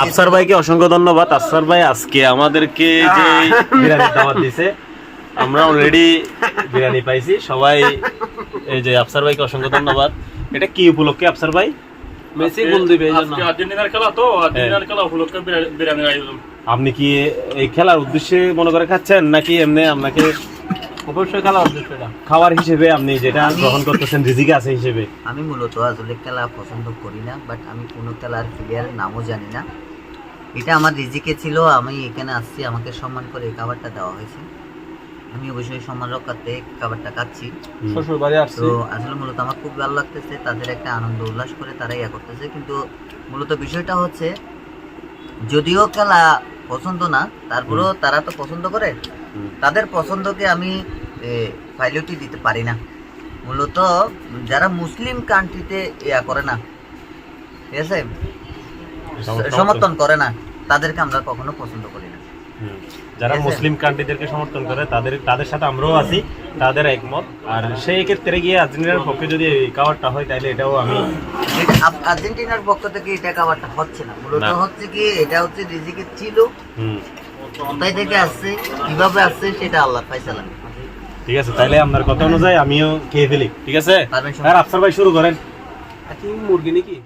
আফসার ভাইকে অসংখ্য ধন্যবাদ। আফসার ভাই আজকে আমাদেরকে যে বিরিয়ানির দাওয়াত দিয়েছে, আমরা অলরেডি বিরিয়ানি পাইছি সবাই। এই যে আফসার ভাইকে অসংখ্য ধন্যবাদ। এটা কি উপলক্ষে আফসার ভাই? মেসি গোল দিবে এইজন্য। আজকে আর্জেন্টিনার খেলা তো, আর্জেন্টিনার খেলা উপলক্ষে বিরিয়ানির আয়োজন। আপনি কি এই খেলার উদ্দেশ্যে মনে করে খাচ্ছেন নাকি এমনি আপনাকে অবশ্যই খেলা উদ্দেশ্য এটা। খাওয়ার হিসেবে আপনি যেটা গ্রহণ করতেছেন রিজিকে আছে হিসেবে? আমি মূলত আসলে খেলা পছন্দ করি না, বাট আমি কোনো খেলার প্লেয়ারের নামও জানি না। এটা আমার রিজিকে ছিল, আমি এখানে আসছি, আমাকে সম্মান করে এই খাবারটা দেওয়া হয়েছে। আমি অবশ্যই সম্মান রক্ষার্থে খাবারটা খাচ্ছি। শ্বশুর বাড়ি আসছি। তো আসলে মূলত আমার খুব ভালো লাগতেছে, তাদের একটা আনন্দ উল্লাস করে তারা ইয়া করতেছে। কিন্তু মূলত বিষয়টা হচ্ছে, যদিও খেলা পছন্দ না, তারপরেও তারা তো পছন্দ করে, তাদের পছন্দকে আমি ফাইলিটি দিতে পারি না। মূলত যারা মুসলিম কান্ট্রিতে ইয়া করে না, ঠিক আছে, সমর্থন করে না, তাদেরকে আমরা কখনো পছন্দ করি না। যারা মুসলিম কান্ট্রিদেরকে সমর্থন করে তাদের সাথে আমরাও আছি, তাদের একমত। আর সেই ক্ষেত্রে গিয়ে আর্জেন্টিনার পক্ষে যদি এই খাবারটা হয় তাহলে এটাও আমি আর্জেন্টিনার পক্ষ থেকে এটা খাবারটা হচ্ছে না, মূলত হচ্ছে কি এটা হচ্ছে রিজিকে ছিল, কোথায় থেকে আসছে, কিভাবে আসছে, সেটা আল্লাহ ফায়সালা। ঠিক আছে, তাহলে আপনার কথা অনুযায়ী আমিও খেয়ে ফেলি। ঠিক আছে, পারবেন? আর আফসার ভাই শুরু করেন। মুরগি নাকি?